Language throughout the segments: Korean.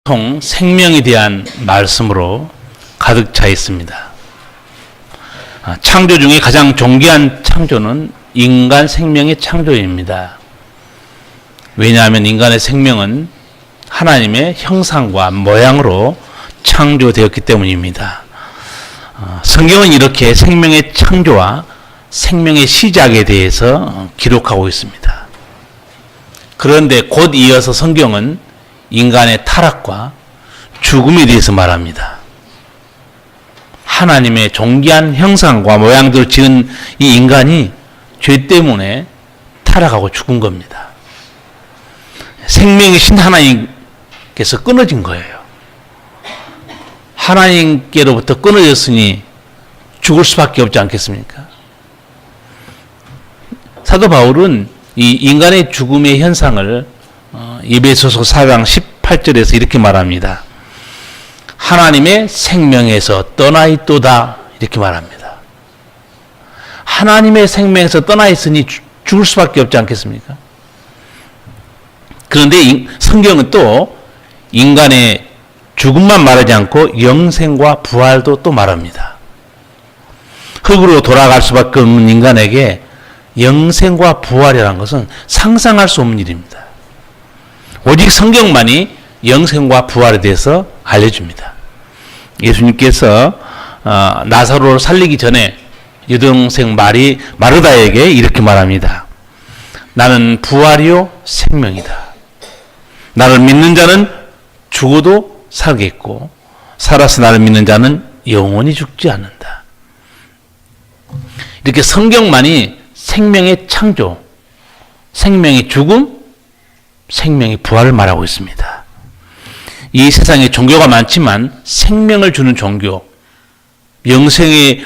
통 생명에 대한 말씀으로 가득 차 있습니다. 창조 중에 가장 존귀한 창조는 인간 생명의 창조입니다. 왜냐하면 인간의 생명은 하나님의 형상과 모양으로 창조되었기 때문입니다. 성경은 이렇게 생명의 창조와 생명의 시작에 대해서 기록하고 있습니다. 그런데 곧 이어서 성경은 인간의 타락과 죽음에 대해서 말합니다. 하나님의 존귀한 형상과 모양대로 지은 이 인간이 죄 때문에 타락하고 죽은 겁니다. 생명이신 하나님께서 끊어진 거예요. 하나님께로부터 끊어졌으니 죽을 수밖에 없지 않겠습니까? 사도 바울은 이 인간의 죽음의 현상을 에베소서 4장 18절에서 이렇게 말합니다. 하나님의 생명에서 떠나 있도다 이렇게 말합니다. 하나님의 생명에서 떠나 있으니 죽을 수밖에 없지 않겠습니까? 그런데 성경은 또 인간의 죽음만 말하지 않고 영생과 부활도 또 말합니다. 흙으로 돌아갈 수밖에 없는 인간에게 영생과 부활이라는 것은 상상할 수 없는 일입니다. 오직 성경만이 영생과 부활에 대해서 알려줍니다. 예수님께서 나사로를 살리기 전에 여동생 마르다에게 이렇게 말합니다. 나는 부활이요 생명이다. 나를 믿는 자는 죽어도 살겠고 살아서 나를 믿는 자는 영원히 죽지 않는다. 이렇게 성경만이 생명의 창조, 생명의 죽음, 생명의 부활을 말하고 있습니다. 이 세상에 종교가 많지만 생명을 주는 종교, 영생에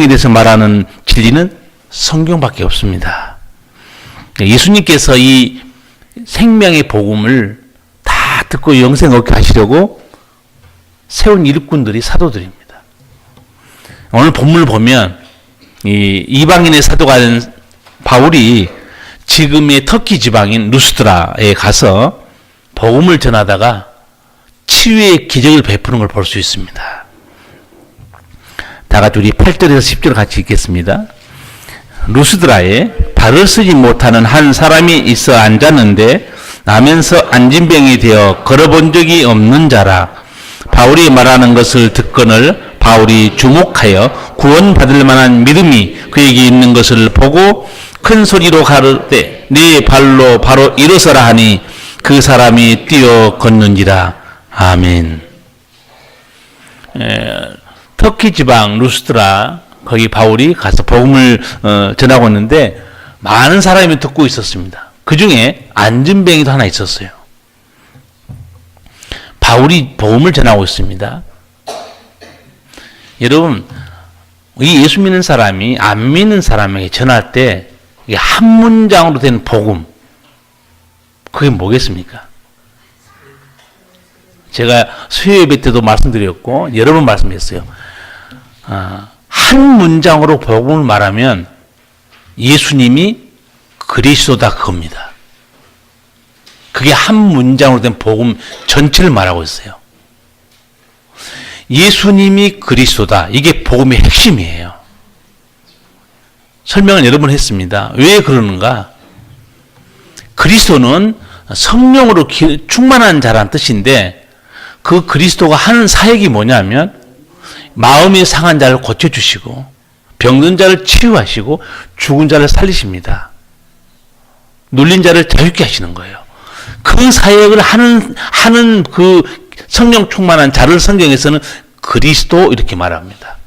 대해서 말하는 진리는 성경밖에 없습니다. 예수님께서 이 생명의 복음을 다 듣고 영생 얻게 하시려고 세운 일꾼들이 사도들입니다. 오늘 본문을 보면 이 이방인의 사도가 된 바울이 지금의 터키 지방인 루스드라에 가서 복음을 전하다가 치유의 기적을 베푸는 걸 볼 수 있습니다. 다 같이 우리 8절에서 10절 같이 읽겠습니다. 루스드라에 발을 쓰지 못하는 한 사람이 있어 앉았는데 나면서 안진병이 되어 걸어본 적이 없는 자라. 바울이 말하는 것을 듣거늘 바울이 주목하여 구원받을 만한 믿음이 그에게 있는 것을 보고 큰 소리로 가르되 네 발로 바로 일어서라 하니 그 사람이 뛰어 걷는지라. 아멘. 터키 지방 루스드라 거기 바울이 가서 복음을 전하고 있는데 많은 사람이 듣고 있었습니다. 그 중에 안진뱅이도 하나 있었어요. 바울이 복음을 전하고 있습니다. 여러분, 이 예수 믿는 사람이 안 믿는 사람에게 전할 때 이게 한 문장으로 된 복음, 그게 뭐겠습니까? 제가 수요예배 때도 말씀드렸고 여러 번 말씀했어요. 한 문장으로 복음을 말하면 예수님이 그리스도다 그겁니다. 그게 한 문장으로 된 복음 전체를 말하고 있어요. 예수님이 그리스도다. 이게 복음의 핵심이에요. 설명을 여러 번 했습니다. 왜 그러는가? 그리스도는 성령으로 충만한 자라는 뜻인데 그 그리스도가 하는 사역이 뭐냐면 마음이 상한 자를 고쳐주시고 병든 자를 치유하시고 죽은 자를 살리십니다. 눌린 자를 자유케 하시는 거예요. 그 사역을 하는 그 성령 충만한 자를 성경에서는 그리스도 이렇게 말합니다.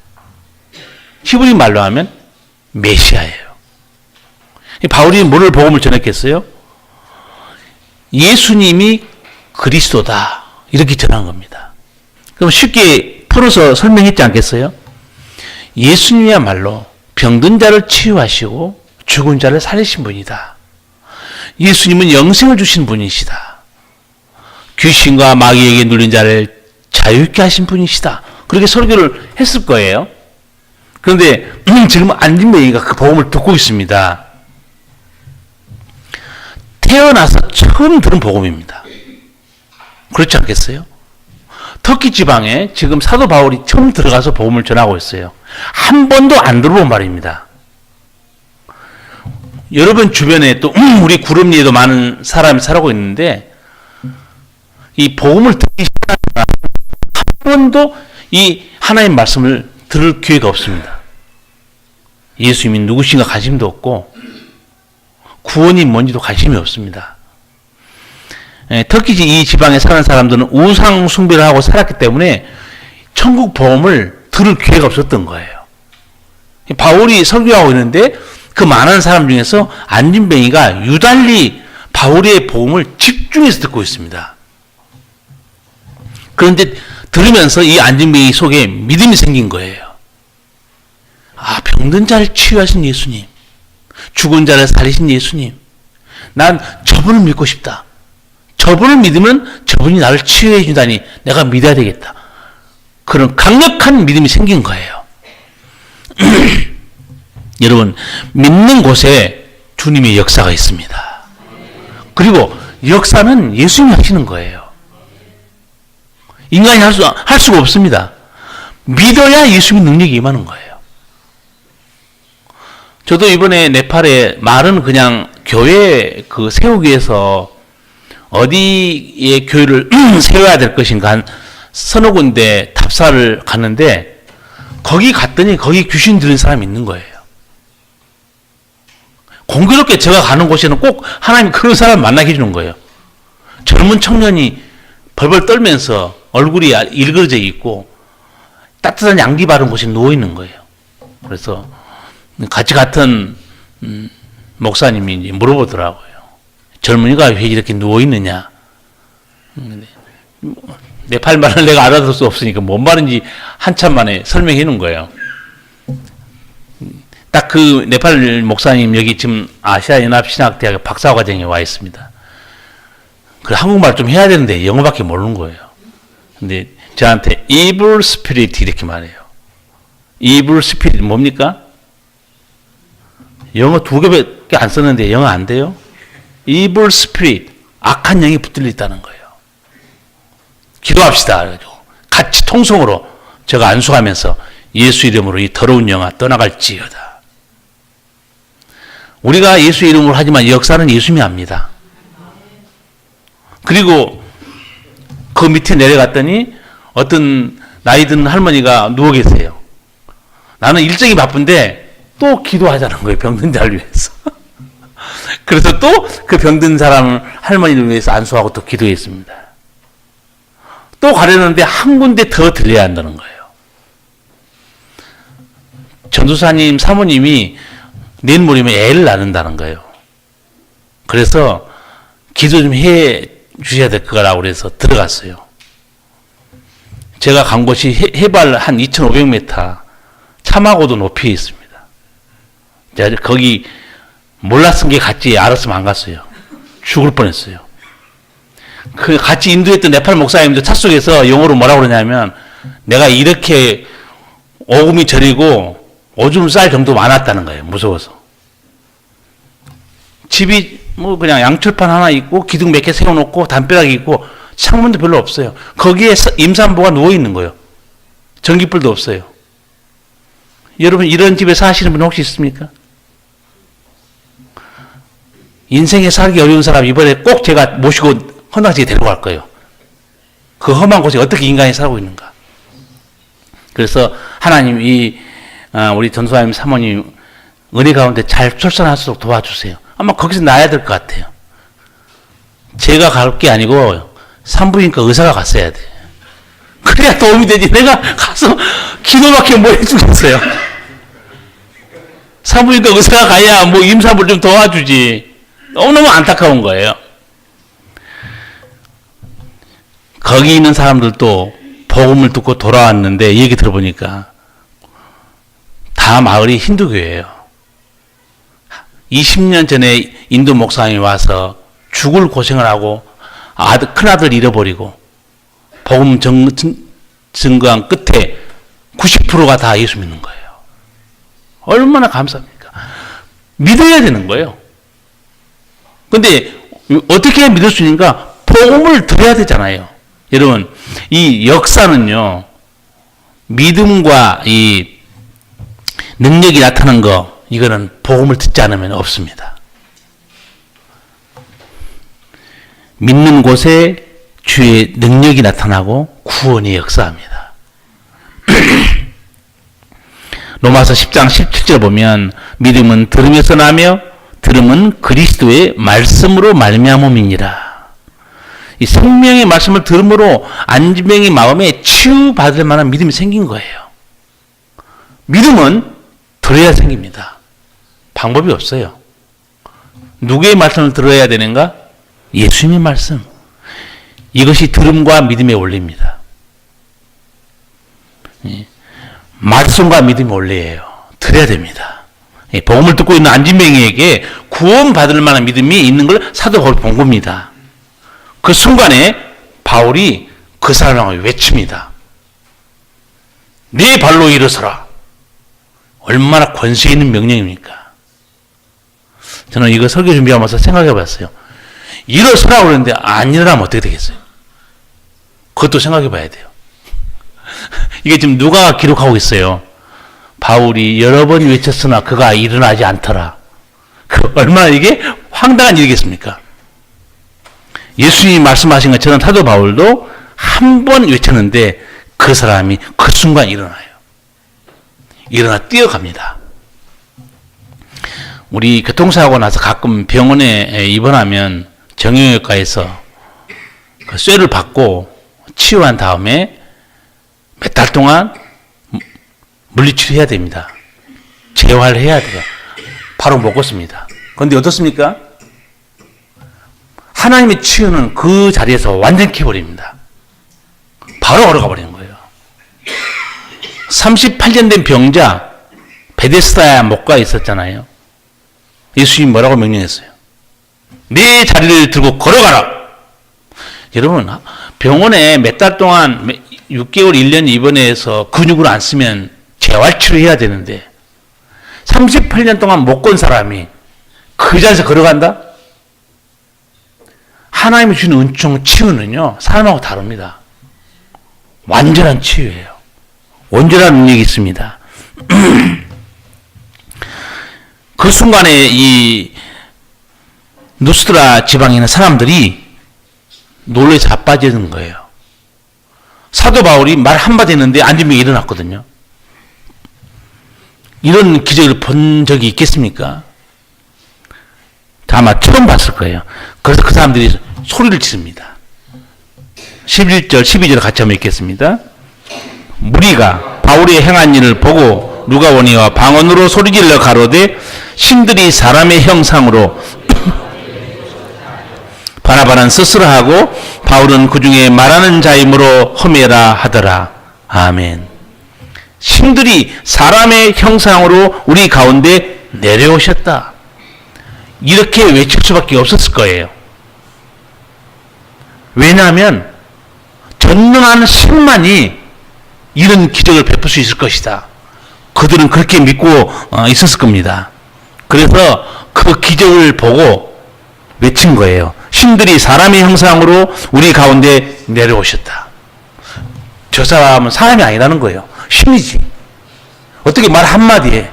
히브리 말로 하면 메시아예요. 바울이 뭐를 복음을 전했겠어요? 예수님이 그리스도다 이렇게 전한 겁니다. 그럼 쉽게 풀어서 설명했지 않겠어요? 예수님이야말로 병든 자를 치유하시고 죽은 자를 살리신 분이다. 예수님은 영생을 주신 분이시다. 귀신과 마귀에게 눌린 자를 자유케 하신 분이시다. 그렇게 설교를 했을 거예요. 그런데 지금 안진뱅이가 그 복음을 듣고 있습니다. 태어나서 처음 들은 복음입니다. 그렇지 않겠어요? 터키 지방에 지금 사도 바울이 처음 들어가서 복음을 전하고 있어요. 한 번도 안 들어본 말입니다. 여러분 주변에 또 우리 구름리에도 많은 사람이 살고 있는데 이 복음을 듣기 시작하면 한 번도 이 하나님 말씀을 들을 기회가 없습니다. 예수님이 누구신가 관심도 없고 구원이 뭔지도 관심이 없습니다. 특히 이 지방에 사는 사람들은 우상 숭배를 하고 살았기 때문에 천국 복음을 들을 기회가 없었던 거예요. 바울이 설교하고 있는데 그 많은 사람 중에서 안진뱅이가 유달리 바울의 복음을 집중해서 듣고 있습니다. 그런데 들으면서 이 안진뱅이 속에 믿음이 생긴 거예요. 아, 병든 자를 치유하신 예수님, 죽은 자를 살리신 예수님, 난 저분을 믿고 싶다. 저분을 믿으면 저분이 나를 치유해 주다니 내가 믿어야 되겠다. 그런 강력한 믿음이 생긴 거예요. 여러분, 믿는 곳에 주님의 역사가 있습니다. 그리고 역사는 예수님이 하시는 거예요. 인간이 할 수가 없습니다. 믿어야 예수님의 능력이 임하는 거예요. 저도 이번에 네팔에 말은 그냥 교회 세우기 위해서 어디에 교회를 세워야 될 것인가 한 서너 군데 답사를 갔는데 거기 갔더니 거기 귀신 들린 사람이 있는 거예요. 공교롭게 제가 가는 곳에는 꼭 하나님이 그런 사람 만나게 해주는 거예요. 젊은 청년이 벌벌 떨면서 얼굴이 일그러져 있고 따뜻한 양기 바른 곳에 누워 있는 거예요. 그래서 같이 갔던 목사님이 이제 물어보더라고요. 젊은이가 왜 이렇게 누워 있느냐? 네팔 말을 내가 알아들을 수 없으니까 뭔 말인지 한참 만에 설명해 놓은 거예요. 딱 그 네팔 목사님 여기 지금 아시아연합신학대학에 박사과정에 와 있습니다. 그 한국말 좀 해야 되는데 영어밖에 모르는 거예요. 근데 저한테 evil spirit 이렇게 말해요. evil spirit 뭡니까? 영어 2개밖에 안 썼는데 영어 안 돼요? evil spirit, 악한 영이 붙들려 있다는 거예요. 기도합시다. 그래가지고 같이 통성으로 제가 안수하면서 예수 이름으로 이 더러운 영아 떠나갈지어다. 우리가 예수 이름으로 하지만 역사는 예수님이 합니다. 그리고 그 밑에 내려갔더니 어떤 나이 든 할머니가 누워 계세요. 나는 일정이 바쁜데 또 기도하자는 거예요. 병든 자를 위해서. 그래서 또 그 병든 사람 할머니를 위해서 안수하고 또 기도했습니다. 또 가려는데 한 군데 더 들려야 한다는 거예요. 전도사님 사모님이 내일 모레면 애를 낳는다는 거예요. 그래서 기도 좀 해 주셔야 될 거라고 그래서 들어갔어요. 제가 간 곳이 해발 한 2,500m, 참하고도 높이에 있습니다. 제가 거기 몰랐은 게 같이 알았으면 안 갔어요. 죽을 뻔했어요. 그 같이 인도했던 네팔 목사님도 차 속에서 영어로 뭐라고 그러냐면 내가 이렇게 오금이 저리고 오줌 쌀 정도 많았다는 거예요. 무서워서. 집이 뭐 그냥 양철판 하나 있고 기둥 몇 개 세워놓고 담벼락이 있고 창문도 별로 없어요. 거기에 임산부가 누워 있는 거예요. 전기불도 없어요. 여러분 이런 집에 사시는 분 혹시 있습니까? 인생에 살기 어려운 사람 이번에 꼭 제가 모시고 헌화지에 데리고 갈 거예요. 그 험한 곳에 어떻게 인간이 살고 있는가. 그래서 하나님 우리 전도사님 사모님 은혜 가운데 잘 출산할 수 있도록 도와주세요. 아마 거기서 나야 될 것 같아요. 제가 갈 게 아니고 산부인과 의사가 갔어야 돼. 그래야 도움이 되지. 내가 가서 기도밖에 못 해주겠어요. 산부인과 의사가 가야 뭐 임산부를 좀 도와주지. 너무너무 안타까운 거예요. 거기 있는 사람들도 복음을 듣고 돌아왔는데 얘기 들어보니까 다 마을이 힌두교예요. 20년 전에 인도 목사님이 와서 죽을 고생을 하고 큰아들 잃어버리고 복음 증거한 끝에 90%가 다 예수 믿는 거예요. 얼마나 감사합니까? 믿어야 되는 거예요. 근데 어떻게 믿을 수 있는가? 복음을 들어야 되잖아요. 여러분, 이 역사는요, 믿음과 이 능력이 나타나는 거, 이거는 복음을 듣지 않으면 없습니다. 믿는 곳에 주의 능력이 나타나고 구원이 역사합니다. 로마서 10장 17절 보면 믿음은 들음에서 나며 들음은 그리스도의 말씀으로 말미암음이니라. 이 생명의 말씀을 들음으로 안진병의 마음에 치유받을 만한 믿음이 생긴 거예요. 믿음은 들어야 생깁니다. 방법이 없어요. 누구의 말씀을 들어야 되는가? 예수님의 말씀. 이것이 들음과 믿음의 원리입니다. 말씀과 믿음의 원리예요. 들어야 됩니다. 복음을 듣고 있는 안진병이에게 구원받을 만한 믿음이 있는 걸 사도 바울이 본 겁니다. 그 순간에 바울이 그 사람을 외칩니다. 네 발로 일어서라. 얼마나 권세 있는 명령입니까? 저는 이거 설교 준비하면서 생각해 봤어요. 일어서라 그러는데 안 일어나면 어떻게 되겠어요? 그것도 생각해 봐야 돼요. 이게 지금 누가 기록하고 있어요? 바울이 여러 번 외쳤으나 그가 일어나지 않더라. 그 얼마나 이게 황당한 일이겠습니까? 예수님이 말씀하신 것처럼 사도 바울도 한 번 외쳤는데 그 사람이 그 순간 일어나요. 일어나 뛰어갑니다. 우리 교통사고 나서 가끔 병원에 입원하면 정형외과에서 그 쇠를 받고 치유한 다음에 몇 달 동안 물리치료해야 됩니다. 재활을 해야 돼요. 바로 못 걷습니다. 그런데 어떻습니까? 하나님의 치유는 그 자리에서 완전히 키버립니다. 바로 걸어가 버리는 거예요. 38년 된 병자 베데스다 목가에 있었잖아요. 예수님이 뭐라고 명령했어요? 내 자리를 들고 걸어가라. 여러분, 병원에 몇 달 동안 6개월 1년 입원해서 근육을 안 쓰면 재활치료해야 되는데 38년 동안 못 건 사람이 그 자리에서 걸어간다? 하나님이 주는 은총 치유는요, 사람하고 다릅니다. 완전한 치유예요. 온전한 능력이 있습니다. 그 순간에 이 누스트라 지방에 있는 사람들이 놀래 자빠지는 거예요. 사도 바울이 말 한마디 했는데 안진병이 일어났거든요. 이런 기적을 본 적이 있겠습니까? 아마 처음 봤을 거예요. 그래서 그 사람들이 소리를 지릅니다. 11절, 12절 같이 한번 읽겠습니다. 무리가 바울이 행한 일을 보고 누가 원이와 방언으로 소리질러 가로되 신들이 사람의 형상으로 바나바는 스스로 하고 바울은 그 중에 말하는 자이므로 험해라 하더라. 아멘. 신들이 사람의 형상으로 우리 가운데 내려오셨다. 이렇게 외칠 수밖에 없었을 거예요. 왜냐하면 전능한 신만이 이런 기적을 베풀 수 있을 것이다. 그들은 그렇게 믿고 있었을 겁니다. 그래서 그 기적을 보고 외친 거예요. 신들이 사람의 형상으로 우리 가운데 내려오셨다. 저 사람은 사람이 아니라는 거예요. 신이지. 어떻게 말 한마디에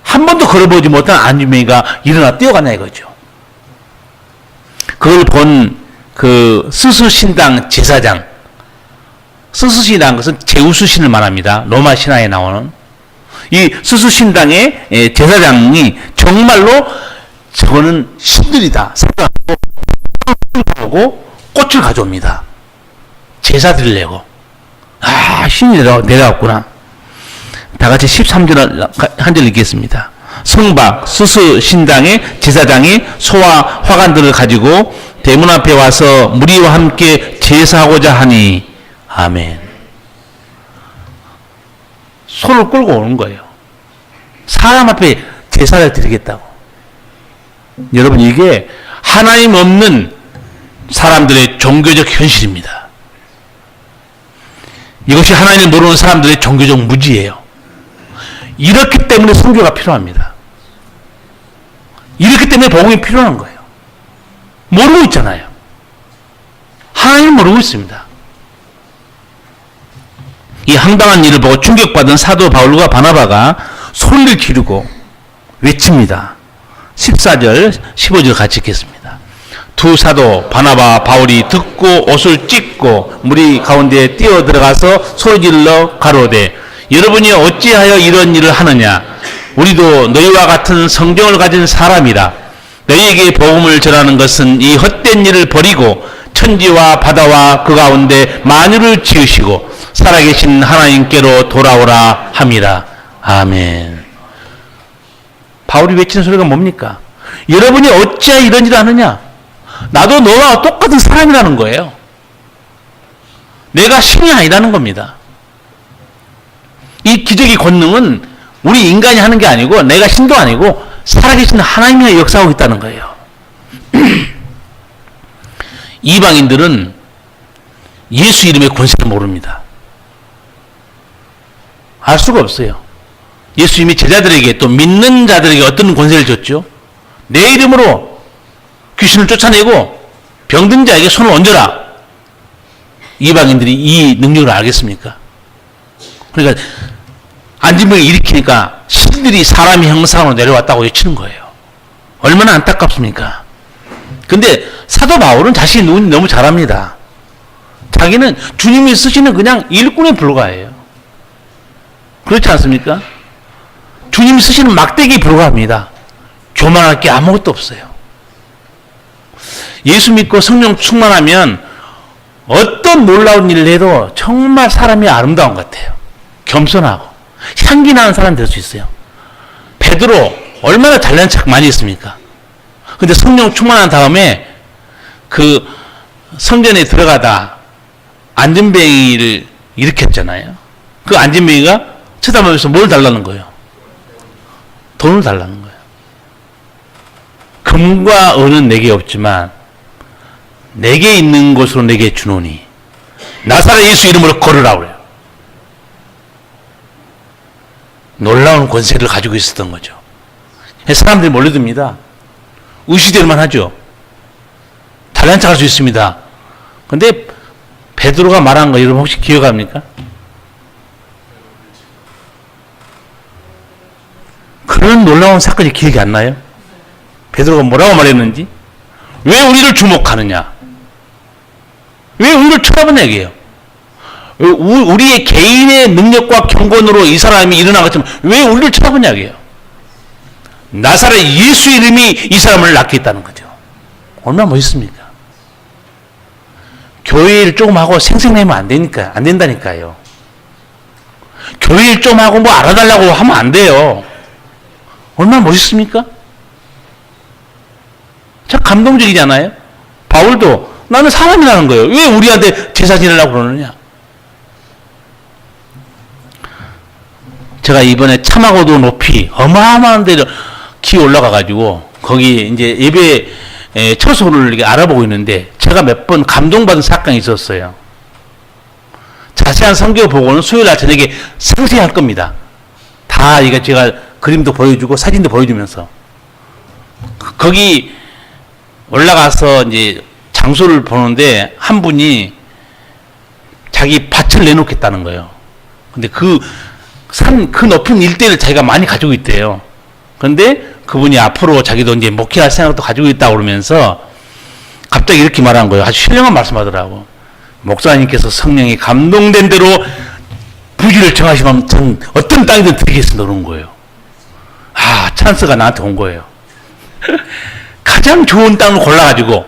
한 번도 걸어보지 못한 안진병이가 일어나 뛰어가냐 이거죠. 그걸 본 그 스스신당 제사장, 스스신이라는 것은 제우스 신을 말합니다. 로마 신화에 나오는 이 스스신당의 제사장이 정말로 저거는 신들이다 생각하고 꽃을 가져옵니다. 제사 드리려고. 아, 신이 내려왔구나. 다 같이 13절 한 절 읽겠습니다. 성박 스스신당의 제사장이 소와 화관들을 가지고 대문 앞에 와서 무리와 함께 제사하고자 하니 아멘. 소를 끌고 오는 거예요. 사람 앞에 제사를 드리겠다고. 여러분, 이게 하나님 없는 사람들의 종교적 현실입니다. 이것이 하나님을 모르는 사람들의 종교적 무지예요. 이렇기 때문에 선교가 필요합니다. 이렇기 때문에 복음이 필요한 거예요. 모르고 있잖아요. 하나님을 모르고 있습니다. 이 황당한 일을 보고 충격받은 사도 바울과 바나바가 소리를 지르고 외칩니다. 14절, 15절 같이 읽겠습니다. 두 사도 바나바 바울이 듣고 옷을 찢고 무리 가운데 뛰어 들어가서 소리질러 가로되 여러분이 어찌하여 이런 일을 하느냐? 우리도 너희와 같은 성경을 가진 사람이라. 너희에게 복음을 전하는 것은 이 헛된 일을 버리고 천지와 바다와 그 가운데 만유를 지으시고 살아계신 하나님께로 돌아오라 함이라. 아멘. 바울이 외치는 소리가 뭡니까? 여러분이 어찌하여 이런 일을 하느냐? 나도 너와 똑같은 사람이라는 거예요. 내가 신이 아니라는 겁니다. 이 기적의 권능은 우리 인간이 하는 게 아니고 내가 신도 아니고 살아계신 하나님이 역사하고 있다는 거예요. 이방인들은 예수 이름의 권세를 모릅니다. 알 수가 없어요. 예수님이 제자들에게 또 믿는 자들에게 어떤 권세를 줬죠? 내 이름으로 귀신을 쫓아내고 병든 자에게 손을 얹어라. 이방인들이 이 능력을 알겠습니까? 그러니까 안진병을 일으키니까 신들이 사람의 형상으로 내려왔다고 외치는 거예요. 얼마나 안타깝습니까? 근데 사도 바울은 자신이 누군지 너무 잘 압니다. 자기는 주님이 쓰시는 그냥 일꾼에 불과해요. 그렇지 않습니까? 주님이 쓰시는 막대기에 불과합니다. 교만할 게 아무것도 없어요. 예수 믿고 성령 충만하면 어떤 놀라운 일을 해도 정말 사람이 아름다운 것 같아요. 겸손하고 향기 나는 사람 될 수 있어요. 베드로 얼마나 잘난 척 많이 했습니까? 근데 성령 충만한 다음에 그 성전에 들어가다 안전뱅이를 일으켰잖아요. 그 안전뱅이가 쳐다보면서 뭘 달라는 거예요? 돈을 달라는 거예요. 금과 은은 내게 없지만 내게 있는 것으로 내게 주노니 나사렛 예수 이름으로 걸으라 그래요. 놀라운 권세를 가지고 있었던 거죠. 사람들이 몰려듭니다. 의시대로만 하죠. 잘난 척할 수 있습니다. 근데 베드로가 말한 거 여러분 혹시 기억합니까? 그런 놀라운 사건이 기억이 안 나요? 베드로가 뭐라고 말했는지? 왜 우리를 주목하느냐? 왜 우리를 쳐다보냐 이게요? 우리의 개인의 능력과 경건으로 이 사람이 일어나겠지만 왜 우리를 쳐다보냐 이게요? 나사렛 예수 이름이 이 사람을 낳게 했다는 거죠. 얼마나 멋있습니까? 교회 일 조금 하고 생색내면 안 된다니까요. 교회 일 좀 하고 뭐 알아달라고 하면 안 돼요. 얼마나 멋있습니까? 참 감동적이잖아요. 바울도 나는 사람이라는 거예요. 왜 우리한테 제사 지내려고 그러느냐? 제가 이번에 참하고도 높이 어마어마한 데로 기 올라가가지고 거기 이제 예배 처소를 이렇게 알아보고 있는데 제가 몇 번 감동받은 사건이 있었어요. 자세한 성경 보고는 수요일 날 저녁에 상세히 할 겁니다. 다 이거 제가 그림도 보여주고 사진도 보여주면서 거기 올라가서 이제 장소를 보는데 한 분이 자기 밭을 내놓겠다는 거예요. 근데 그 높은 일대를 자기가 많이 가지고 있대요. 그런데 그분이 앞으로 자기도 이제 목회할 생각도 가지고 있다고 그러면서 갑자기 이렇게 말한 거예요. 아주 신령한 말씀하더라고. 목사님께서 성령이 감동된 대로 부지를 정하시면 전 어떤 땅이든 드리겠습니다. 그런 거예요. 아, 찬스가 나한테 온 거예요. 가장 좋은 땅을 골라가지고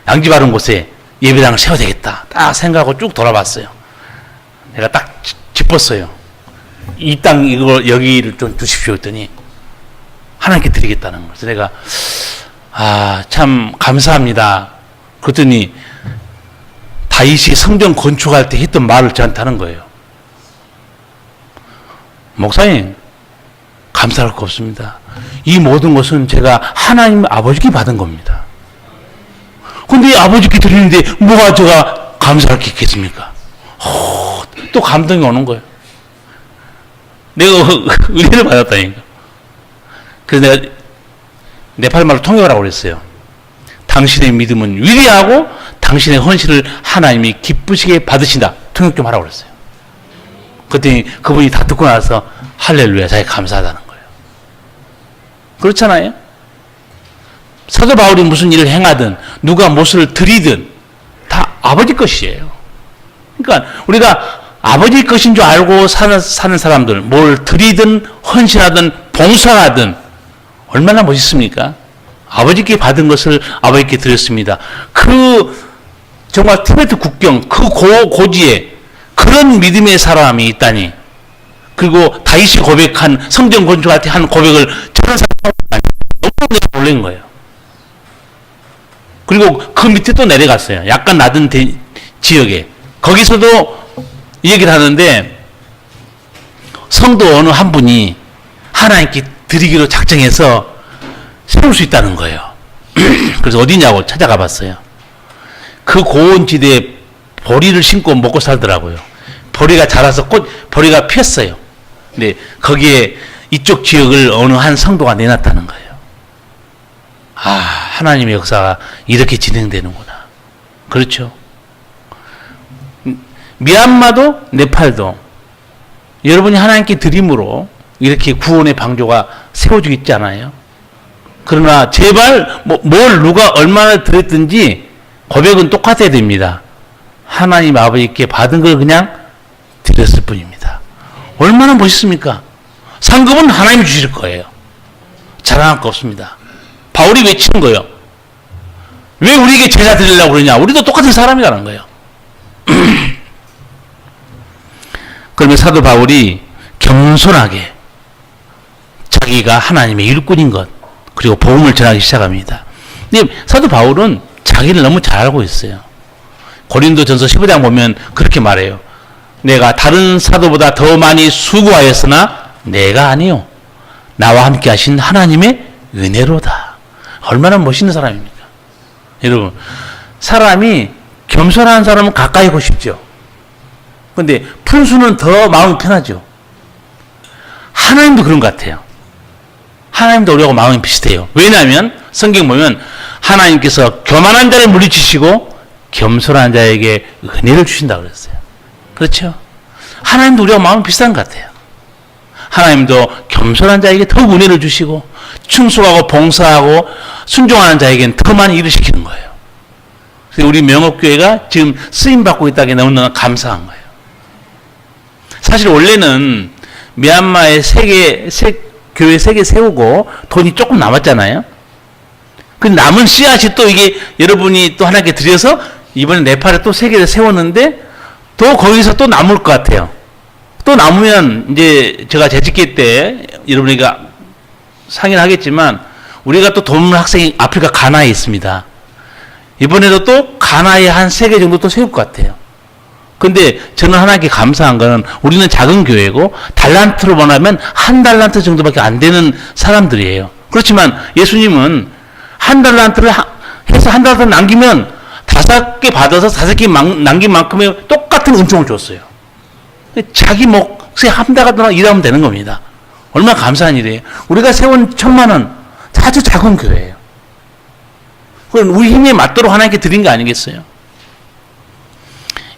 양지 바른 곳에 예배당을 세워야 되겠다. 딱 생각하고 쭉 돌아봤어요. 내가 딱 짚었어요. 이 땅 이걸 여기를 좀 주십시오 했더니 하나님께 드리겠다는 거예요. 그래서 내가 참 감사합니다. 그랬더니 다윗이 성전 건축할 때 했던 말을 저한테 하는 거예요. 목사님 감사할 거 없습니다. 이 모든 것은 제가 하나님 아버지께 받은 겁니다. 근데 아버지께 드리는데 뭐가 제가 감사할 게 있겠습니까? 또 감동이 오는 거예요. 내가 은혜를 받았다니까. 그래서 내가 네팔 말로 통역을 하고 그랬어요. 당신의 믿음은 위대하고 당신의 헌신을 하나님이 기쁘시게 받으신다. 통역 좀 하라고 그랬어요. 그랬더니 그분이 다 듣고 나서 할렐루야, 자기 감사하다는 거예요. 그렇잖아요? 사도 바울이 무슨 일을 행하든 누가 무엇을 드리든 다 아버지 것이에요. 그러니까 우리가 아버지 것인 줄 알고 사는 사람들, 뭘 드리든 헌신하든 봉사하든 얼마나 멋있습니까? 아버지께 받은 것을 아버지께 드렸습니다. 정말 티베트 국경 고지에 그런 믿음의 사람이 있다니. 그리고 다윗이 고백한 성전 건축한테 한 고백을 저런 사람이 너무 놀란 거예요. 그리고 그 밑에 또 내려갔어요. 약간 낮은 지역에. 거기서도 이 얘기를 하는데 성도 어느 한 분이 하나님께 드리기로 작정해서 세울 수 있다는 거예요. 그래서 어디냐고 찾아가 봤어요. 그 고온 지대에 보리를 심고 먹고 살더라고요. 보리가 자라서 보리가 피었어요. 근데 거기에 이쪽 지역을 어느 한 성도가 내놨다는 거예요. 아, 하나님의 역사가 이렇게 진행되는구나. 그렇죠. 미얀마도 네팔도 여러분이 하나님께 드림으로 이렇게 구원의 방조가 세워지고 있잖아요. 그러나 제발 뭘 누가 얼마나 드렸든지 고백은 똑같아야 됩니다. 하나님 아버지께 받은 걸 그냥 드렸을 뿐입니다. 얼마나 멋있습니까? 상급은 하나님이 주실 거예요. 자랑할 거 없습니다. 바울이 외치는 거예요. 왜 우리에게 제자 드리려고 그러냐? 우리도 똑같은 사람이라는 거예요. 그러면 사도 바울이 겸손하게 자기가 하나님의 일꾼인 것, 그리고 복음을 전하기 시작합니다. 근데 사도 바울은 자기를 너무 잘 알고 있어요. 고린도전서 15장 보면 그렇게 말해요. 내가 다른 사도보다 더 많이 수고하였으나 내가 아니요, 나와 함께 하신 하나님의 은혜로다. 얼마나 멋있는 사람입니까? 여러분, 사람이 겸손한 사람은 가까이 오고 싶죠. 근데 푼수는 더 마음이 편하죠. 하나님도 그런 것 같아요. 하나님도 우리하고 마음이 비슷해요. 왜냐하면 성경 보면 하나님께서 교만한 자를 물리치시고 겸손한 자에게 은혜를 주신다고 그랬어요. 그렇죠? 하나님도 우리하고 마음이 비슷한 것 같아요. 하나님도 겸손한 자에게 더욱 은혜를 주시고 충성하고 봉사하고 순종하는 자에게는 더 많이 일을 시키는 거예요. 그래서 우리 명업교회가 지금 쓰임받고 있다는 게 너무나 감사한 거예요. 사실 원래는 미얀마에 교회 3개 세우고 돈이 조금 남았잖아요. 그 남은 씨앗이 또 이게 여러분이 또 하나님께 드려서 이번에 네팔에 또 3개를 세웠는데 또 거기서 또 남을 것 같아요. 또 남으면 이제 제가 재직기 때 여러분이가 상의를 하겠지만 우리가 또 돕는 학생이 아프리카 가나에 있습니다. 이번에도 또 가나에 한 3개 정도 또 세울 것 같아요. 근데 저는 하나님께 감사한 거는 우리는 작은 교회고 달란트로 보면 1달란트 정도밖에 안 되는 사람들이에요. 그렇지만 예수님은 1달란트를 해서 1달란트 남기면 5개 받아서 5개 남긴 만큼의 똑같은 은총을 줬어요. 자기 몫에 함대가 일하면 되는 겁니다. 얼마나 감사한 일이에요. 우리가 세운 1,000만 원 아주 작은 교회예요. 그건 우리 힘에 맞도록 하나님께 드린 거 아니겠어요?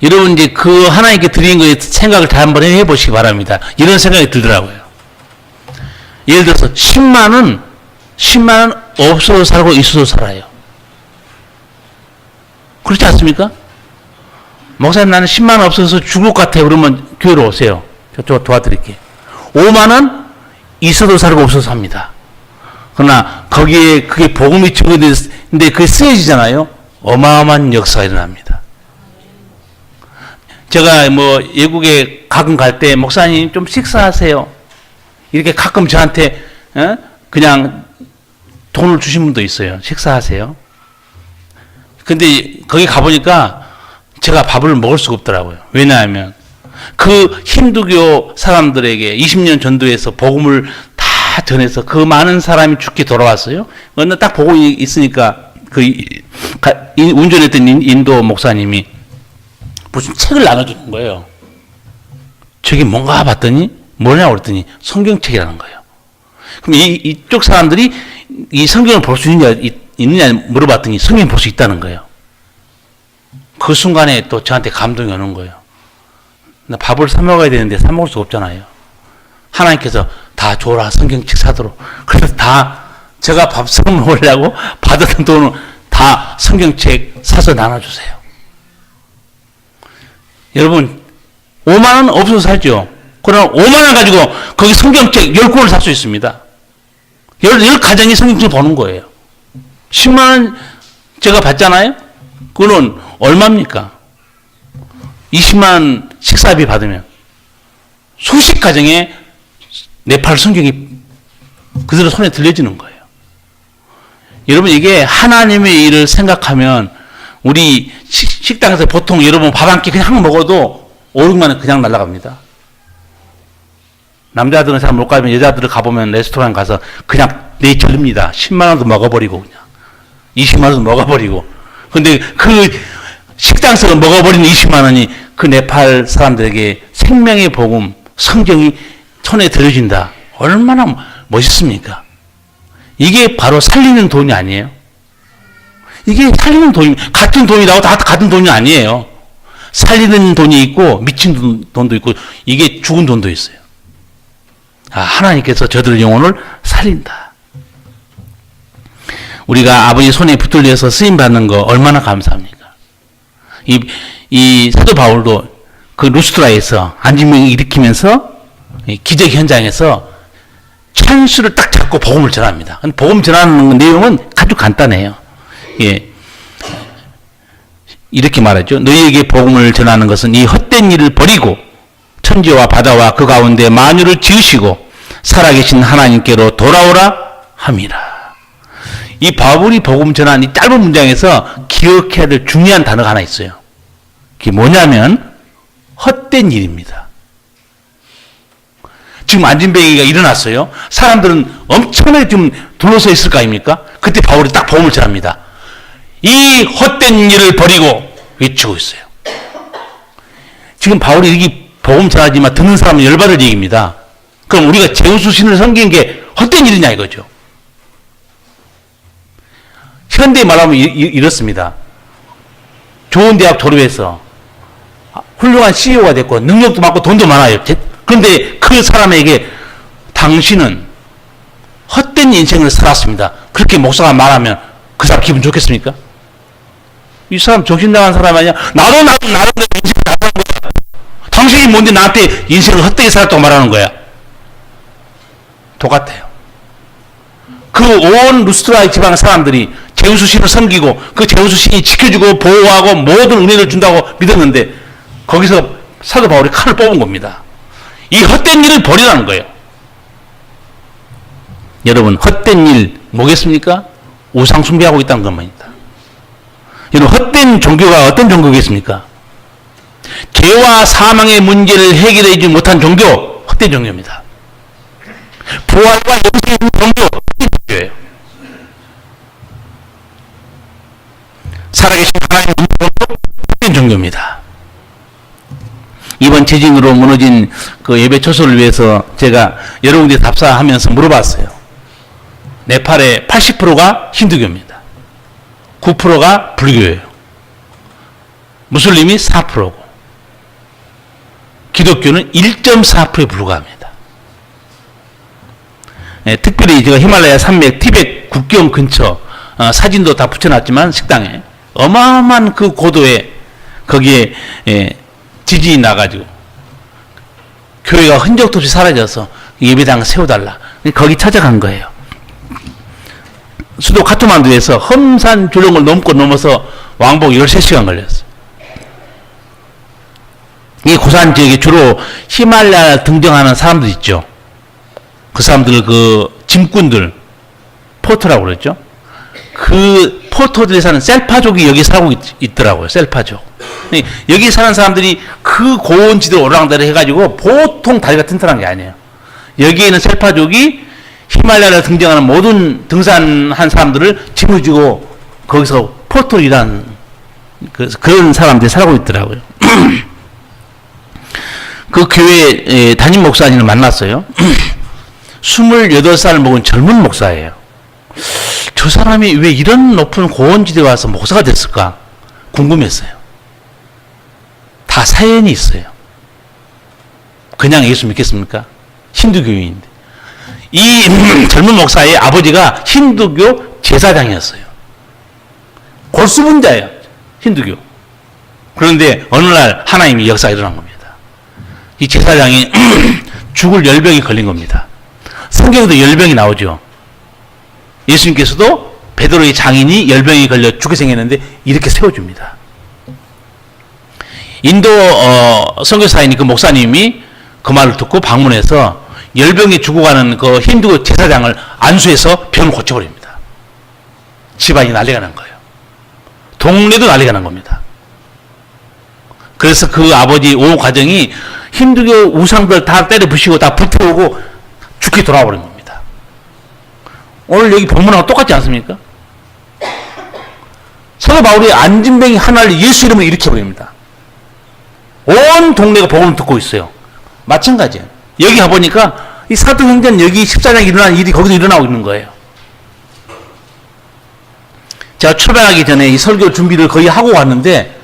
여러분 이제 그 하나님께 드린 거에 생각을 다 한번 해보시기 바랍니다. 이런 생각이 들더라고요. 예를 들어서 10만 원 없어도 살고 있어도 살아요. 그렇지 않습니까? 목사님 나는 10만 원 없어서 죽을 것 같아요. 그러면 교회로 오세요. 저쪽 도와드릴게요. 5만 원 있어도 살고 없어도 삽니다. 그러나 거기에 그게 복음이 증거되는데 그게 쓰여지잖아요. 어마어마한 역사가 일어납니다. 제가 외국에 가끔 갈 때 목사님 좀 식사하세요. 이렇게 가끔 저한테 그냥 돈을 주신 분도 있어요. 식사하세요. 근데 거기 가보니까 제가 밥을 먹을 수가 없더라고요. 왜냐하면 그 힌두교 사람들에게 20년 전도해서 복음을 다 전해서 그 많은 사람이 죽게 돌아왔어요. 근데 딱 보고 있으니까 운전했던 인도 목사님이 무슨 책을 나눠주는 거예요. 저게 뭔가 봤더니 뭐냐고 그랬더니 성경책이라는 거예요. 그럼 이쪽 사람들이 이 성경을 볼 수 있느냐 물어봤더니 성경 볼 수 있다는 거예요. 그 순간에 또 저한테 감동이 오는 거예요. 나 밥을 사 먹어야 되는데 사 먹을 수 없잖아요. 하나님께서 다 줘라, 성경책 사도록. 그래서 다 제가 밥 사 먹으려고 받았던 돈은 다 성경책 사서 나눠주세요. 여러분, 5만 원 없어서 살죠. 그러나 5만 원 가지고 거기 성경책 10권을 살 수 있습니다. 10가정이 성경책을 보는 거예요. 10만 원 제가 받잖아요? 그거는 얼마입니까? 20만 원 식사비 받으면 수십 가정에 네팔 성경이 그대로 손에 들려지는 거예요. 여러분, 이게 하나님의 일을 생각하면 우리 식당에서 보통 여러분 밥 한 끼 그냥 먹어도 5, 6만 원 그냥 날아갑니다. 남자들은 잘 못 가면 여자들을 가보면 레스토랑 가서 그냥 내절립니다. 10만 원도 먹어버리고 그냥 20만 원도 먹어버리고. 근데 그 식당에서 먹어버리는 20만 원이 그 네팔 사람들에게 생명의 복음, 성경이 손에 들려진다. 얼마나 멋있습니까? 이게 바로 살리는 돈이 아니에요. 이게 살리는 돈이, 같은 돈이라고 다 같은 돈이 아니에요. 살리는 돈이 있고 미친 돈도 있고 이게 죽은 돈도 있어요. 아, 하나님께서 저들 영혼을 살린다. 우리가 아버지 손에 붙들려서 쓰임 받는 거 얼마나 감사합니까? 이 사도 바울도 그 루스트라에서 안진병을 일으키면서 기적 현장에서 찬수를 딱 잡고 복음을 전합니다. 복음 전하는 내용은 아주 간단해요. 예. 이렇게 말하죠. 너희에게 복음을 전하는 것은 이 헛된 일을 버리고 천지와 바다와 그 가운데 만유를 지으시고 살아계신 하나님께로 돌아오라 함이라. 이 바울이 복음 전한 이 짧은 문장에서 기억해야 될 중요한 단어가 하나 있어요. 그게 뭐냐면 헛된 일입니다. 지금 안진뱅이가 일어났어요. 사람들은 엄청나게 좀 둘러서 있을 거 아닙니까? 그때 바울이 딱 복음을 전합니다. 이 헛된 일을 버리고 외치고 있어요. 지금 바울이 이렇게 복음 전하지만 듣는 사람은 열받을 얘기입니다. 그럼 우리가 제우스 신을 섬기는 게 헛된 일이냐 이거죠. 현대에 말하면 이렇습니다. 좋은 대학 졸업해서 훌륭한 CEO가 됐고 능력도 많고 돈도 많아요. 그런데 그 사람에게 당신은 헛된 인생을 살았습니다. 그렇게 목사가 말하면 그 사람 기분 좋겠습니까? 이 사람 정신 나간 사람 아니야? 나도 인생을 살았던 거야. 당신이 뭔데 나한테 인생을 헛되게 살았다고 말하는 거야? 똑같아요. 그 온 루스트라의 지방 사람들이 제우스 신을 섬기고 그 제우스 신이 지켜주고 보호하고 모든 은혜를 준다고 믿었는데 거기서 사도 바울이 칼을 뽑은 겁니다. 이 헛된 일을 버리라는 거예요. 여러분, 헛된 일 뭐겠습니까? 우상 숭배하고 있다는 겁니다. 여러분, 헛된 종교가 어떤 종교겠습니까? 죄와 사망의 문제를 해결하지 못한 종교, 헛된 종교입니다. 부활과 영생의 종교, 헛된 종교예요. 살아계신 하나님의 종교, 헛된 종교입니다. 이번 지진으로 무너진 그 예배 초소를 위해서 제가 여러 군데 답사하면서 물어봤어요. 네팔의 80%가 힌두교입니다. 9%가 불교예요. 무슬림이 4%고 기독교는 1.4%에 불과합니다. 네, 특별히 제가 히말라야 산맥 티벳 국경 근처 사진도 다 붙여놨지만 식당에 어마어마한 그 고도에 거기에 지진이 나가지고 교회가 흔적도 없이 사라져서 예배당 세워달라. 거기 찾아간 거예요. 수도 카트만두에서 험산 주렁을 넘어서 왕복 13시간 걸렸어요. 이 고산 지역에 주로 히말라야 등정하는 사람들 있죠. 그 사람들 그 짐꾼들 포터라고 그랬죠. 그 포터들이 사는 셀파족이 여기 살고 있더라고요. 셀파족. 여기 사는 사람들이 그 고원 지대로 오르락내리락 해가지고 보통 다리가 튼튼한 게 아니에요. 여기에는 셀파족이 히말라야를 등정하는 모든 등산한 사람들을 짊어지고 거기서 포터로 일하는 그런 사람들이 살고 있더라고요. 그 교회 담임 목사님을 만났어요. 28살 먹은 젊은 목사예요. 저 사람이 왜 이런 높은 고원지대에 와서 목사가 됐을까 궁금했어요. 다 사연이 있어요. 그냥 예수 믿겠습니까? 힌두교인인데. 이 젊은 목사의 아버지가 힌두교 제사장이었어요. 골수분자예요. 힌두교. 그런데 어느 날 하나님이 역사가 일어난 겁니다. 이 제사장이 죽을 열병이 걸린 겁니다. 성경에도 열병이 나오죠. 예수님께서도 베드로의 장인이 열병이 걸려 죽게 생겼는데 이렇게 세워줍니다. 인도 선교사인 그 목사님이 그 말을 듣고 방문해서 열병이 죽어가는 그 힌두 제사장을 안수해서 병을 고쳐버립니다. 집안이 난리가 난 거예요. 동네도 난리가 난 겁니다. 그래서 그 아버지 온 가정이 힌두교 우상들 다 때려 부시고 다 불태우고 죽게 돌아버린 겁니다. 오늘 여기 본문하고 똑같지 않습니까? 사도 바울이 안진뱅이 하나를 예수 이름으로 일으켜버립니다. 온 동네가 복음을 듣고 있어요. 마찬가지예요. 여기 가보니까 이 사도행전 여기 14장에 일어난 일이 거기서 일어나고 있는 거예요. 제가 출발하기 전에 이 설교 준비를 거의 하고 왔는데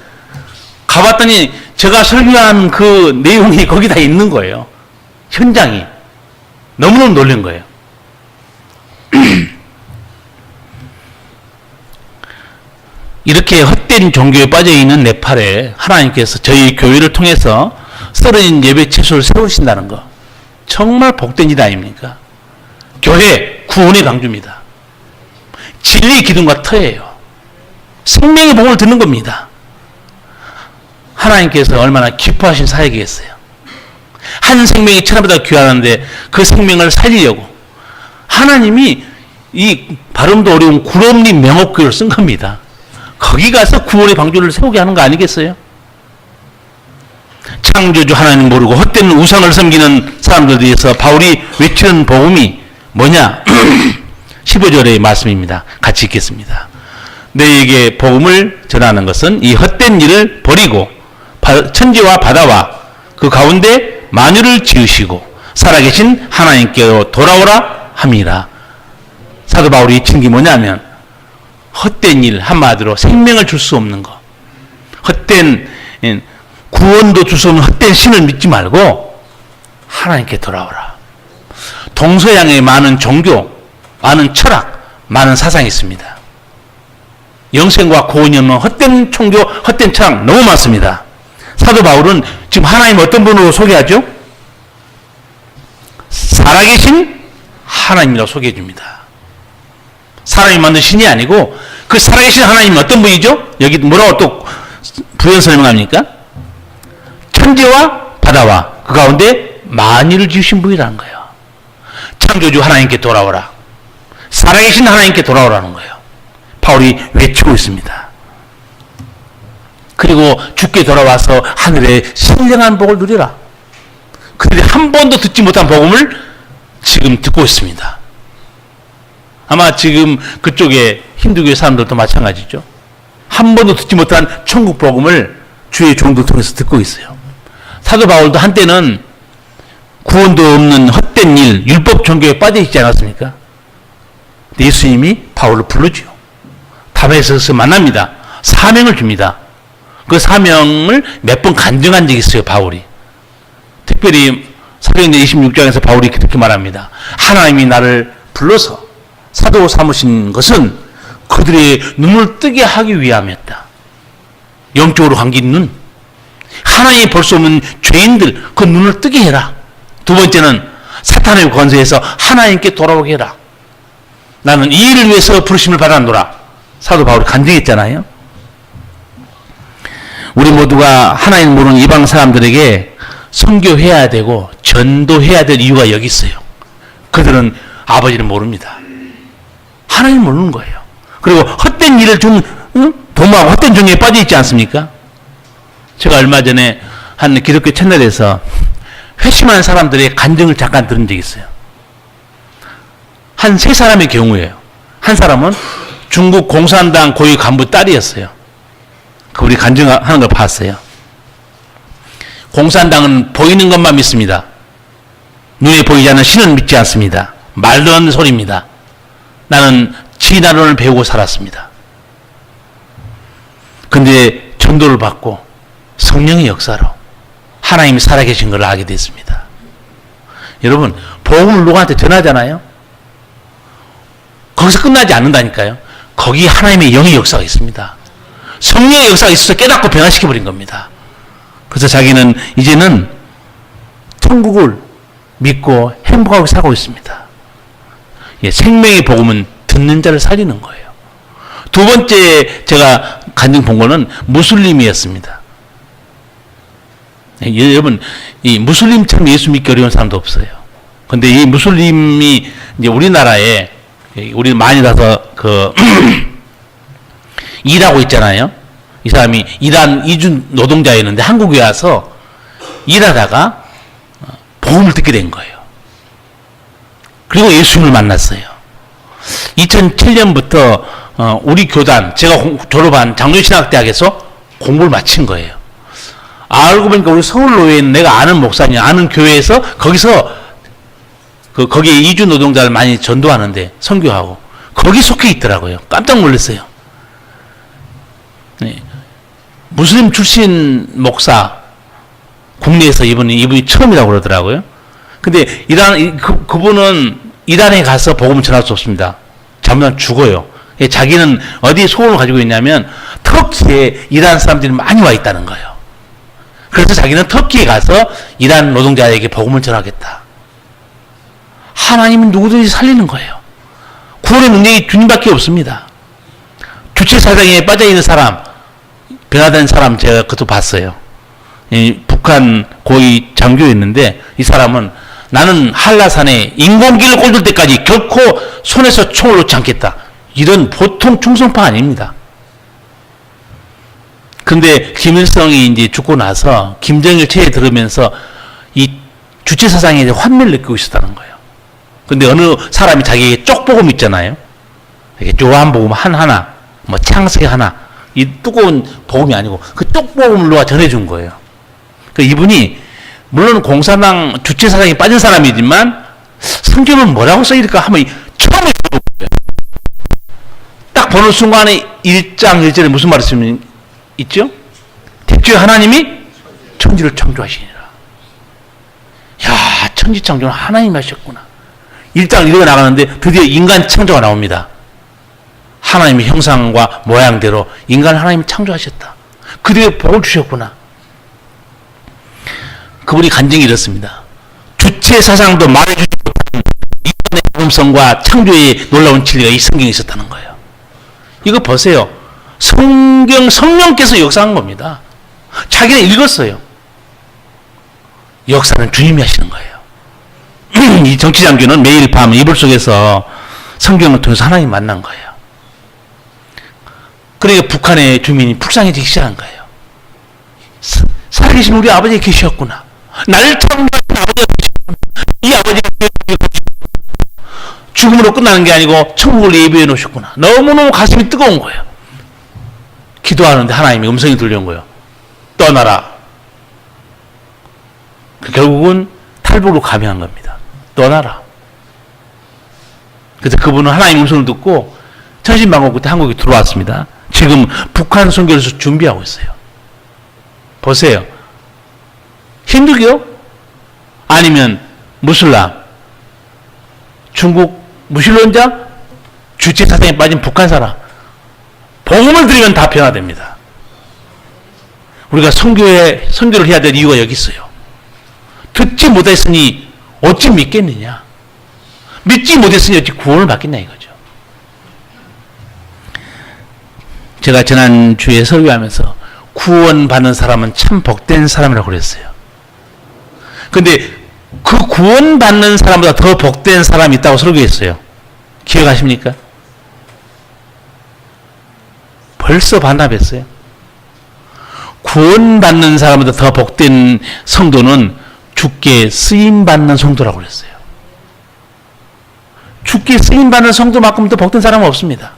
가봤더니 제가 설교한 그 내용이 거기 다 있는 거예요. 현장이. 너무너무 놀란 거예요. 이렇게 헛된 종교에 빠져있는 네팔에 하나님께서 저희 교회를 통해서 30 예배 채소를 세우신다는 거 정말 복된 일 아닙니까? 교회 구원의 강주입니다. 진리의 기둥과 터예요. 생명의 복을 듣는 겁니다. 하나님께서 얼마나 기뻐하신 사역이겠어요. 한 생명이 천하보다 귀하는데 그 생명을 살리려고 하나님이 이 발음도 어려운 구름리 명옥교를 쓴 겁니다. 거기 가서 구원의 방주를 세우게 하는 거 아니겠어요? 창조주 하나님 모르고 헛된 우상을 섬기는 사람들에 대해서 바울이 외치는 복음이 뭐냐? 15절의 말씀입니다. 같이 읽겠습니다. 너희에게 복음을 전하는 것은 이 헛된 일을 버리고 천지와 바다와 그 가운데 만유를 지으시고 살아계신 하나님께로 돌아오라 함이라. 사도 바울이 외친 게 뭐냐면 헛된 일, 한마디로 생명을 줄 수 없는 거, 헛된 구원도 줄 수 없는 헛된 신을 믿지 말고 하나님께 돌아오라. 동서양에 많은 종교, 많은 철학, 많은 사상이 있습니다. 영생과 구원이 없는 헛된 종교, 헛된 철학 너무 많습니다. 사도 바울은 지금 하나님 어떤 분으로 소개하죠? 살아계신 하나님이라고 소개해 줍니다. 사람이 만든 신이 아니고 그 살아계신 하나님은 어떤 분이죠? 여기 뭐라고 또 부연 설명합니까? 천지와 바다와 그 가운데 만유를 지으신 분이라는 거예요. 창조주 하나님께 돌아오라. 살아계신 하나님께 돌아오라는 거예요. 바울이 외치고 있습니다. 그리고 죽게 돌아와서 하늘의 신령한 복을 누리라. 그들이 한 번도 듣지 못한 복음을 지금 듣고 있습니다. 아마 지금 그쪽에 힌두교 사람들도 마찬가지죠. 한 번도 듣지 못한 천국 복음을 주의 종들 통해서 듣고 있어요. 사도 바울도 한때는 구원도 없는 헛된 일, 율법 종교에 빠져 있지 않았습니까? 예수님이 바울을 불러줘요. 다메섹에서 만납니다. 사명을 줍니다. 그 사명을 몇 번 간증한 적이 있어요, 바울이. 특별히 사도행전 26장에서 바울이 그렇게 말합니다. 하나님이 나를 불러서 사도 삼으신 것은 그들의 눈을 뜨게 하기 위함이었다. 영적으로 감긴 눈. 하나님이 볼 수 없는 죄인들 그 눈을 뜨게 해라. 두 번째는 사탄의 권세에서 하나님께 돌아오게 해라. 나는 이 일을 위해서 부르심을 받았노라. 사도 바울이 간증했잖아요. 우리 모두가 하나님 모르는 이방 사람들에게 선교해야 되고 전도해야 될 이유가 여기 있어요. 그들은 아버지를 모릅니다. 하나님 모르는 거예요. 그리고 헛된 일을 좀 도모하고 헛된 종교에 빠져 있지 않습니까? 제가 얼마 전에 한 기독교 채널에서 회심한 사람들의 간증을 잠깐 들은 적이 있어요. 한 세 사람의 경우예요. 한 사람은 중국 공산당 고위 간부 딸이었어요. 우리 간증하는 걸 봤어요. 공산당은 보이는 것만 믿습니다. 눈에 보이지 않는 신은 믿지 않습니다. 말도 안 되는 소리입니다. 나는 진화론을 배우고 살았습니다. 근데 전도를 받고 성령의 역사로 하나님이 살아계신 걸 알게 됐습니다. 여러분, 복음을 누구한테 전하잖아요. 거기서 끝나지 않는다니까요. 거기 하나님의 영의 역사가 있습니다. 성령의 역사가 있어서 깨닫고 변화시켜버린 겁니다. 그래서 자기는 이제는 천국을 믿고 행복하게 살고 있습니다. 예, 생명의 복음은 듣는 자를 살리는 거예요. 두 번째 제가 간증 본 거는 무슬림이었습니다. 예, 여러분, 이 무슬림처럼 예수 믿기 어려운 사람도 없어요. 근데 이 무슬림이 이제 우리나라에 우리 많이 가서 일하고 있잖아요. 이 사람이 이란 이주 노동자였는데 한국에 와서 일하다가 복음을 듣게 된 거예요. 그리고 예수님을 만났어요. 2007년부터 우리 교단, 제가 졸업한 장로신학대학에서 공부를 마친 거예요. 알고 보니까 우리 서울로에 있는 내가 아는 목사님, 아는 교회에서 거기서 거기에 이주 노동자를 많이 전도하는데 선교하고 거기 속해 있더라고요. 깜짝 놀랐어요. 네. 무슬림 출신 목사 국내에서 이분이 처음이라고 그러더라고요. 근데 그분은 이란에 가서 복음을 전할 수 없습니다. 잘못하면 죽어요. 자기는 어디에 소원을 가지고 있냐면 터키에 이란 사람들이 많이 와 있다는 거예요. 그래서 자기는 터키에 가서 이란 노동자에게 복음을 전하겠다. 하나님은 누구든지 살리는 거예요. 구원의 능력이 주님밖에 없습니다. 주체사상에 빠져있는 사람, 변화된 사람 제가 그것도 봤어요. 북한 고위 장교였는데 이 사람은 나는 한라산에 인공기를 꽂을 때까지 결코 손에서 총을 놓지 않겠다. 이런 보통 충성파 아닙니다. 근데 김일성이 이제 죽고 나서 김정일 체에 들으면서 이 주체사상에 환멸을 느끼고 있었다는 거예요. 근데 어느 사람이 자기에게 쪽복음 있잖아요. 이렇게 요한복음 하나, 뭐 창세기 하나, 이 두꺼운 복음이 아니고 그 쪽복음을 누가 전해준 거예요. 그 이분이 물론 공산당 주체사상에 빠진 사람이지만 성경은 뭐라고 써있을까 하면 처음에 딱 보는 순간에 1장 1절에 무슨 말이 있죠? 대초에 하나님이 천지를 창조하시니라. 야, 천지 창조는 하나님이 하셨구나. 1장 읽어 나가는데 드디어 인간 창조가 나옵니다. 하나님의 형상과 모양대로 인간을 하나님이 창조하셨다. 그들에게 복을 주셨구나. 그분이 간증이 이렇습니다. 주체 사상도 말해주지 못한 인간의 복음성과 창조의 놀라운 진리가 이 성경에 있었다는 거예요. 이거 보세요. 성령께서 역사한 겁니다. 자기는 읽었어요. 역사는 주님이 하시는 거예요. 이 정치장교는 매일 밤 이불 속에서 성경을 통해서 하나님 만난 거예요. 그러니까 북한의 주민이 불쌍해지기 시작한 거예요. 살아계신 우리 아버지가 계셨구나. 나를 창조하신 아버지가 계셨구나. 이 아버지가 죽음으로 끝나는 게 아니고 천국을 예비해 놓으셨구나. 너무너무 가슴이 뜨거운 거예요. 기도하는데 하나님이 음성이 들려온 거예요. 떠나라. 결국은 탈북으로 감행한 겁니다. 떠나라. 그래서 그분은 하나님의 음성을 듣고 천신만고 그때 한국에 들어왔습니다. 지금 북한 선교를 준비하고 있어요. 보세요. 힌두교? 아니면 무슬람? 중국 무신론자? 주체사상에 빠진 북한 사람? 복음을 들으면 다 변화됩니다. 우리가 선교를 해야 될 이유가 여기 있어요. 듣지 못했으니 어찌 믿겠느냐? 믿지 못했으니 어찌 구원을 받겠냐 이거죠. 제가 지난주에 설교하면서 구원받는 사람은 참 복된 사람이라고 그랬어요. 근데 그 구원받는 사람보다 더 복된 사람이 있다고 설교했어요. 기억하십니까? 벌써 반납했어요. 구원받는 사람보다 더 복된 성도는 주께 쓰임받는 성도라고 그랬어요. 주께 쓰임받는 성도만큼 더 복된 사람은 없습니다.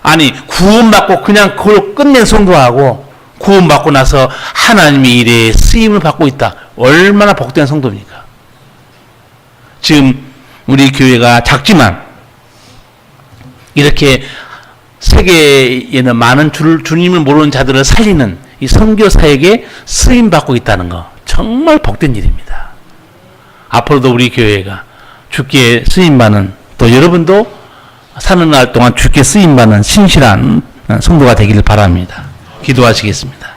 아니 구원받고 그냥 그걸 끝낸 성도하고 구원받고 나서 하나님의 일에 쓰임을 받고 있다. 얼마나 복된 성도입니까? 지금 우리 교회가 작지만 이렇게 세계에는 많은 주님을 모르는 자들을 살리는 이 선교사에게 쓰임 받고 있다는 거 정말 복된 일입니다. 앞으로도 우리 교회가 주께 쓰임 받는, 또 여러분도 사는 날 동안 주께 쓰임 받는 신실한 성도가 되기를 바랍니다. 기도하시겠습니다.